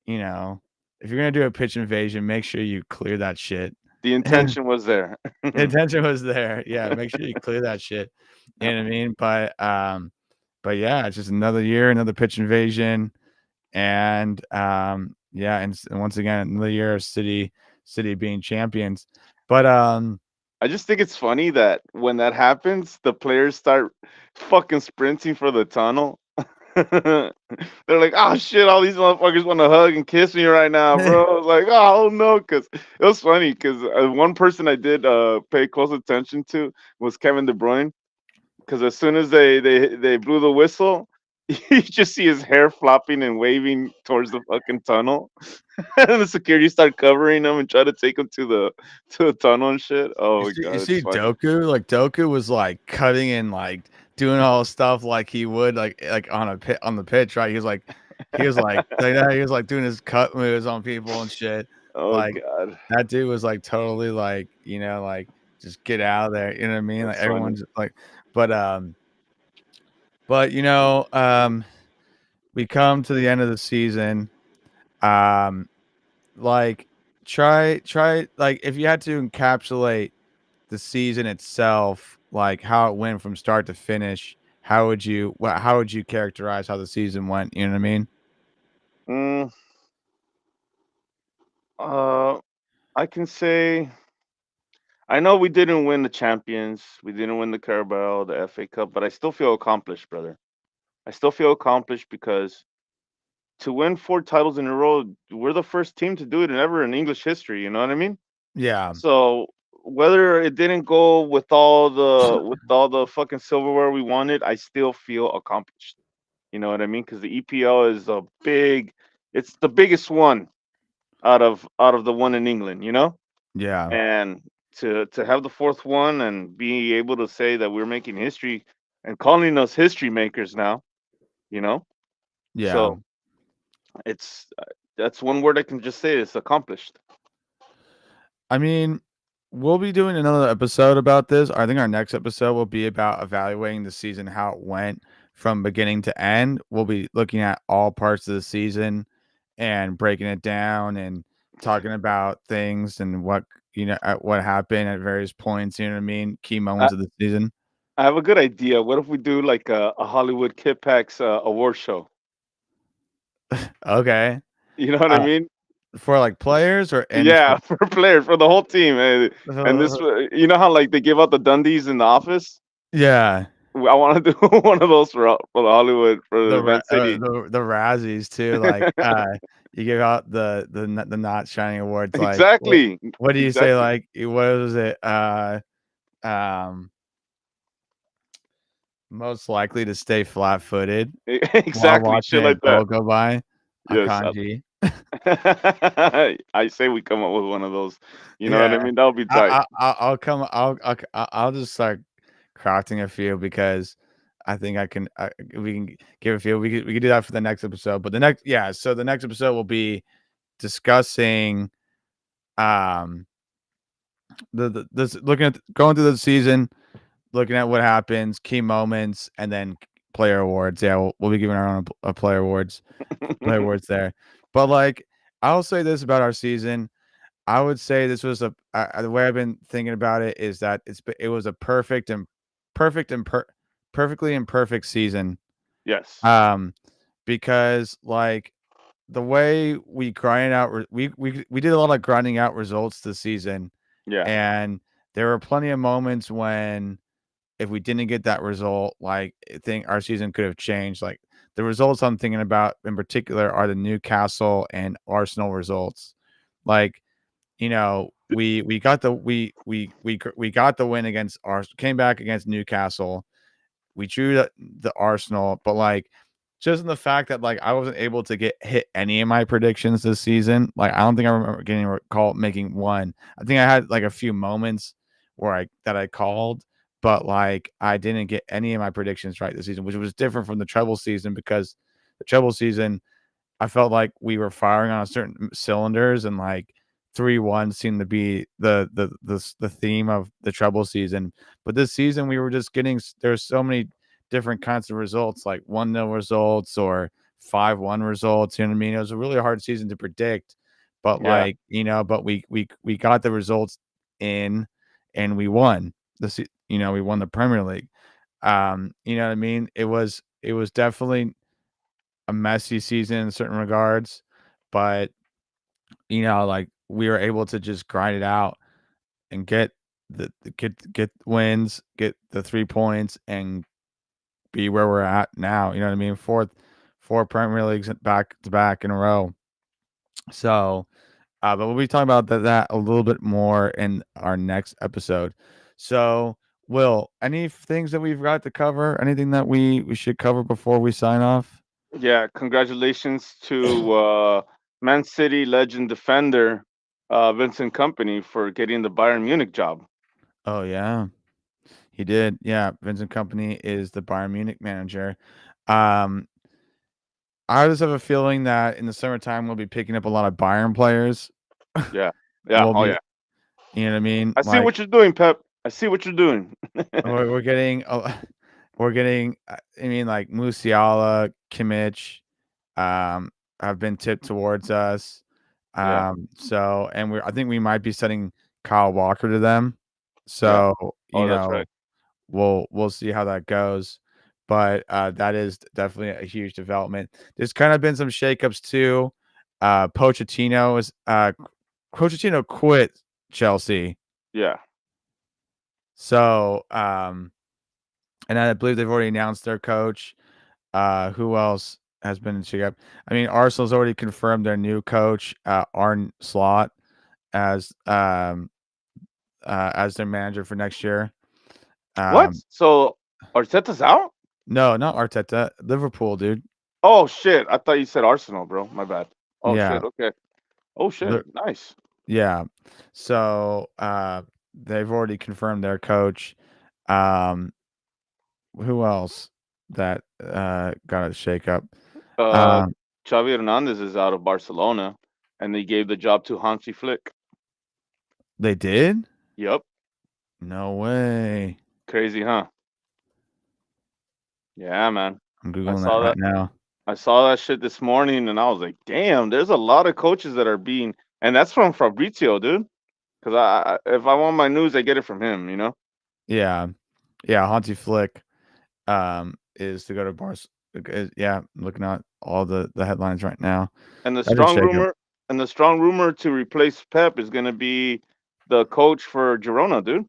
you know if you're gonna do a pitch invasion, make sure you clear that shit. the intention was there. The intention was there. Yeah, make sure you clear that shit. You know what I mean? But yeah, it's just another year, another pitch invasion, and yeah, and once again, another year of city being champions. But I just think it's funny that when that happens, the players start fucking sprinting for the tunnel. They're like, "Oh shit! All these motherfuckers want to hug and kiss me right now, bro." I was like, "Oh no," because it was funny. Because one person I did pay close attention to was Kevin De Bruyne. Because as soon as they blew the whistle, you just see his hair flopping and waving towards the fucking tunnel, and the security start covering him and try to take him to the tunnel and shit. Oh my you god, it's see funny. Doku, like Doku was like cutting and like doing all the stuff like he would like on a pit on the pitch, right? He was like that. He was like doing his cut moves on people and shit. Oh Like god, that dude was like totally like like just get out of there. You know what I mean? Like that's funny. everyone's like, but we come to the end of the season. Um, like try like if you had to encapsulate the season itself, like how it went from start to finish, how would you characterize how the season went? You know what I mean? Mm, uh, I can say I know we didn't win the champions, we didn't win the Carabao, the FA Cup, but I still feel accomplished, brother. I still feel accomplished because to win 4 titles in a row, we're the first team to do it in ever in English history. You know what I mean? Yeah, So whether it didn't go with all the fucking silverware we wanted, I still feel accomplished. You know what I mean? Because the EPL is it's the biggest one out of the one in England. You know, yeah, and to have the fourth one and be able to say that we're making history and calling us history makers now. You know, yeah. so it's that's one word I can just say. It's accomplished. I mean, we'll be doing another episode about this. I think our next episode will be about evaluating the season, how it went from beginning to end. We'll be looking at all parts of the season and breaking it down and talking about things and what happened at various points. You know what I mean? Key I, moments of the season. I have a good idea. What if we do like a Hollywood Kippax award show? Okay. You know what I Uh, mean? for like players or and for Yeah, for players, for the whole team. And this, you know how like they give out the Dundies in the office? yeah, I want to do one of those for the Hollywood for the Event City. the Razzies too. Like you give out the not shining awards. Like Exactly, what do you say? exactly, Like what was it? Um, most likely to stay flat footed while exactly, shit watching a like that. goal go by. Yes, Akanji. I say we come up with one of those. You know what Yeah, I mean? That would be tight. I'll come. I'll just start crafting a few because I think I can. We can give a few. We could do that for the next episode. But the next, yeah. So the next episode will be discussing um this looking at going through the season, looking at what happens, key moments, and then player awards. Yeah, we'll be giving our own player awards there. But like, I'll say this about our season. I would say this was the way I've been thinking about it is that it was a perfect and perfectly imperfect season. Yes. Um, because like the way we grinded out, we did a lot of grinding out results this season, Yeah. and there were plenty of moments when if we didn't get that result, like I think our season could have changed. Like the results I'm thinking about in particular are the Newcastle and Arsenal results. Like we got the we got the win against Arsenal, came back against Newcastle. We drew the Arsenal, but like just in the fact that like I wasn't able to hit any of my predictions this season. Like I don't think I remember getting a call making one. I think I had like a few moments where I called, but like I didn't get any of my predictions right this season, which was different from the treble season because the treble season I felt like we were firing on certain cylinders and like 3-1 seemed to be the theme of the treble season. But this season we were just getting there's so many different kinds of results, like 1-0 results or 5-1 results. You know what I mean? It was a really hard season to predict. But Yeah. like, but we got the results in and we won. We won the Premier League. You know what I mean? It was definitely a messy season in certain regards, but like we were able to just grind it out and get wins, get the 3 points, and be where we're at now. You know what I mean? Four Premier Leagues back to back in a row. So, but we'll be talking about that a little bit more in our next episode. So, Will, any things that we've got to cover? Anything that we should cover before we sign off? Yeah. Congratulations to Man City legend defender Vincent Company for getting the Bayern Munich job. Oh yeah. He did. Yeah, Vincent Company is the Bayern Munich manager. Um, I just have a feeling that in the summertime we'll be picking up a lot of Bayern players. Yeah. Yeah. We'll Oh be, yeah. you know what I mean? I see Like what you're doing, Pep. I see what you're doing. we're getting, we're getting. I mean, like Musiala, Kimmich, um, have been tipped towards us. Yeah. So and I think we might be sending Kyle Walker to them. Yeah. So Oh, that's right. we'll see how that goes. But that is definitely a huge development. There's kind of been some shakeups too. Pochettino quit Chelsea. Yeah. So and I believe they've already announced their coach. Who else has been in shakeup? I mean, Arsenal's already confirmed their new coach, Arne Slot, as as their manager for next year. What? Um, So Arteta's out? no, not Arteta, Liverpool, dude. Oh shit! I thought you said Arsenal, bro. My bad. Oh Yeah, shit. Okay. Oh shit. li- Nice. yeah. So they've already confirmed their coach. Um, who else that got a shakeup? Uh, Um, Xavi Hernandez is out of Barcelona, and they gave the job to Hansi Flick. they did? Yep. No way. Crazy, huh? Yeah, man. I'm I googling that saw right that. now. I saw that shit this morning, and I was like, damn. There's a lot of coaches that are being, and that's from Fabrizio, dude. Because if I want my news, I get it from him. You know. Yeah, yeah. Hansi Flick is to go to Yeah, I'm looking at all the headlines right now. And the That is strong shaking. rumor and the strong rumor to replace Pep is gonna be the coach for Girona, dude.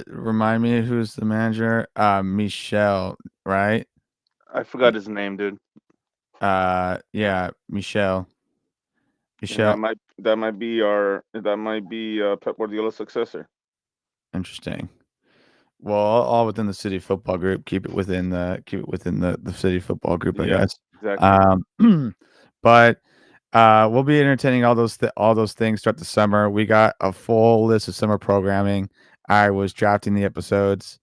Remind me who's the manager? Michelle, right? I forgot his name, dude. Yeah, Michelle. And Michelle. that might be Pep Guardiola's successor. Interesting. Well, all within the city football group. Keep it within the city football group, I Yeah, guess. exactly. Um, but we'll be entertaining all those things throughout the summer. We got a full list of summer programming. I was drafting the episodes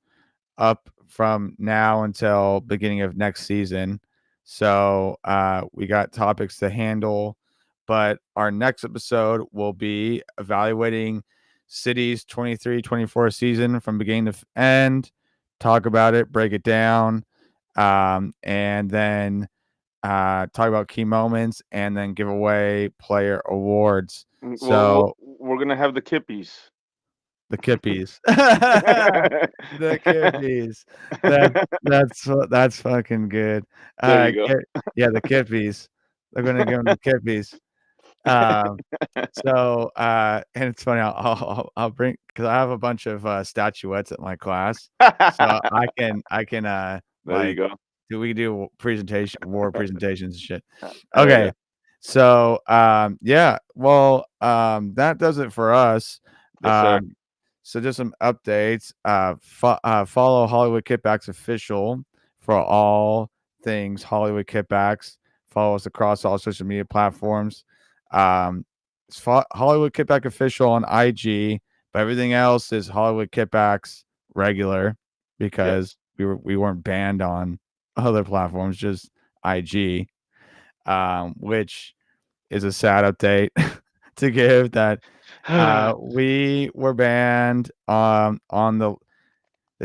up from now until beginning of next season. So we got topics to handle, but our next episode will be evaluating City's 23-24 season from beginning to end, talk about it, break it down, and then talk about key moments, and then give away player awards. Well, So we're gonna have the Kippies. the Kippies. The Kippies. That that's fucking good. There you Ki go. Yeah, the Kippies. They're gonna give them the Kippies. Um, and it's funny, I'll bring because I have a bunch of, statuettes at my class, so I can, There you like, go. we do war presentations and shit. Hell yeah. Okay. So, yeah, well, that does it for us. Yes, sir. Um, so just some updates. Follow Hollywood Kippax official for all things Hollywood Kippax. Follow us across all social media platforms. Hollywood Kippax official on IG, but everything else is Hollywood Kippax regular because Yes. we weren't banned on other platforms, just IG, which is a sad update to give that we were banned on the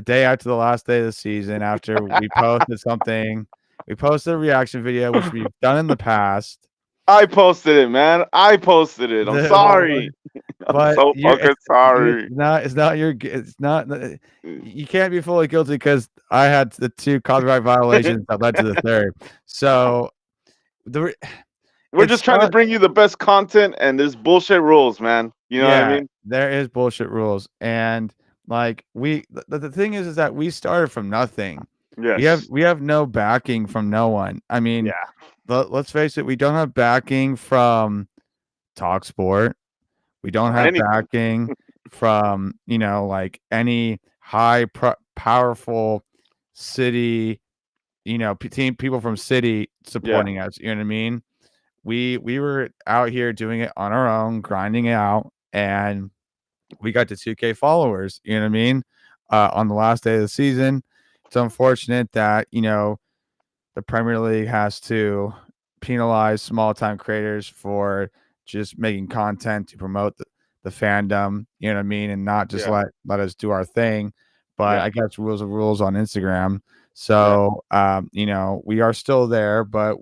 day after the last day of the season after we posted something. We posted a reaction video, which we've done in the past. I posted it, man. I posted it. I'm The, but sorry. I'm but so you're fucking sorry. it's not your it's not you can't be fully guilty because I had the two copyright violations that led to the third. So the re- We're it's just trying to not bring you the best content, and there's bullshit rules, man. You know what I yeah, mean? there is bullshit rules. And like the thing is that we started from nothing. Yes. We have no backing from no one. I mean, Yeah. let's face it, we don't have backing from Talksport. We don't Or have anything. backing from, like any powerful city, people from city Yeah. supporting us. You know what I mean? We were out here doing it on our own, grinding it out, and we got to 2K followers. You know what I mean? On the last day of the season, it's unfortunate that the Premier League has to penalize small time creators for just making content to promote the fandom, you know what I mean, and not just Yeah. let us do our thing. But Yeah. I guess rules are rules on Instagram. Yeah. So we are still there, but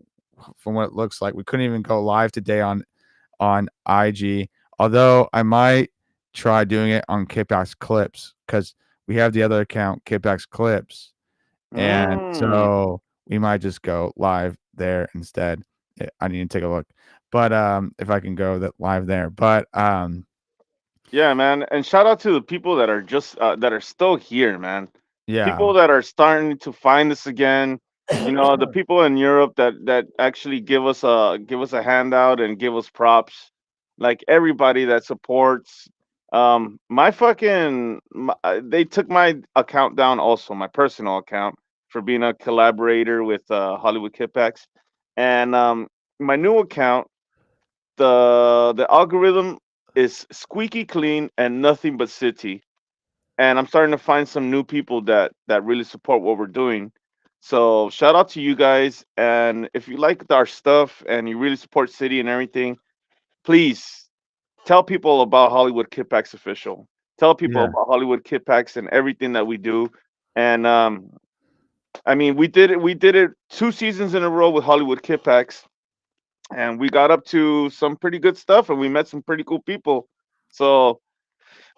from what it looks like, we couldn't even go live today on IG. Although I might try doing it on Kippax Clips because we have the other account, Kippax Clips, and Mm. so we might just go live there instead. I need to take a look, but if I can go that live there, but Yeah, man. And shout out to the people that are just that are still here, man. yeah, People that are starting to find us again. You know, the people in Europe that actually give us a handout and give us props. Like everybody that supports. They took my account down also, my personal account for being a collaborator with Hollywood Kippax, and my new account the algorithm is squeaky clean and nothing but city. And I'm starting to find some new people that really support what we're doing. So shout out to you guys. And if you like our stuff and you really support city and everything, please tell people about Hollywood Kippax official. Tell people yeah, about Hollywood Kippax and everything that we do. And I mean, we did it 2 seasons in a row with Hollywood Kippax, and we got up to some pretty good stuff and we met some pretty cool people. So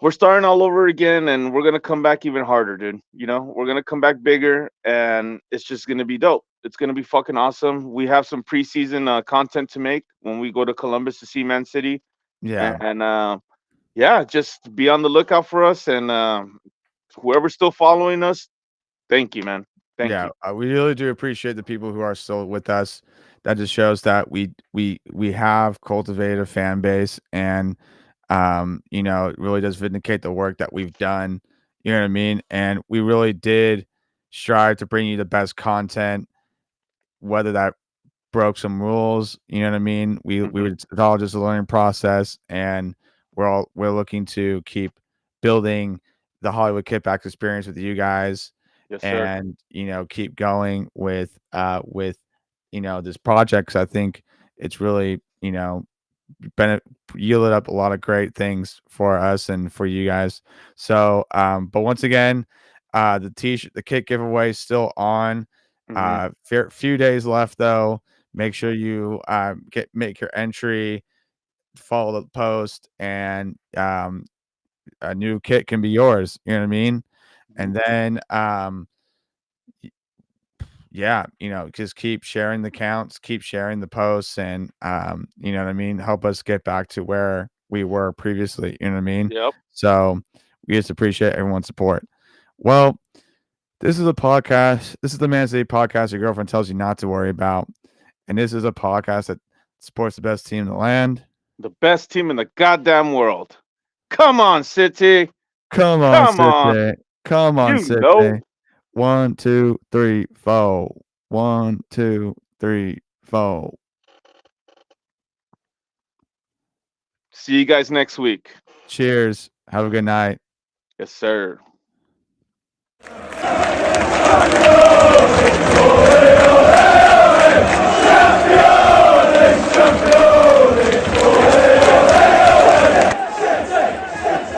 we're starting all over again, and we're gonna come back even harder, dude. You know, we're gonna come back bigger, and it's just gonna be dope. It's gonna be fucking awesome. We have some preseason content to make when we go to Columbus to see Man City, Yeah. and yeah, just be on the lookout for us. And whoever's still following us, thank you, man. Thank Yeah, you. we really do appreciate the people who are still with us. That just shows that we have cultivated a fan base, and it really does vindicate the work that we've done. You know what I mean? And we really did strive to bring you the best content, whether that broke some rules. You know what I mean? We Hmm. were, it's all just a learning process, and we're looking to keep building the Hollywood Kippax experience with you guys, Yes, sir. and keep going with this project. 'Cause I think it's really been yielded up a lot of great things for us and for you guys. So, but once again, the kit giveaway is still on. Hmm. Few days left though. Make sure you make your entry, follow the post, and a new kit can be yours. You know what I mean? And then yeah, just keep sharing the counts, keep sharing the posts, and you know what I mean, help us get back to where we were previously. You know what I mean? Yep. So we just appreciate everyone's support. Well, this is a podcast. This is the Man City podcast your girlfriend tells you not to worry about. And this is a podcast that supports the best team in the land. The best team in the goddamn world. Come on, City. Come on, Come on. City. Come on, You know. City. 1, 2, 3, 4. 1, 2, 3, 4. See you guys next week. Cheers. Have a good night. Yes, sir.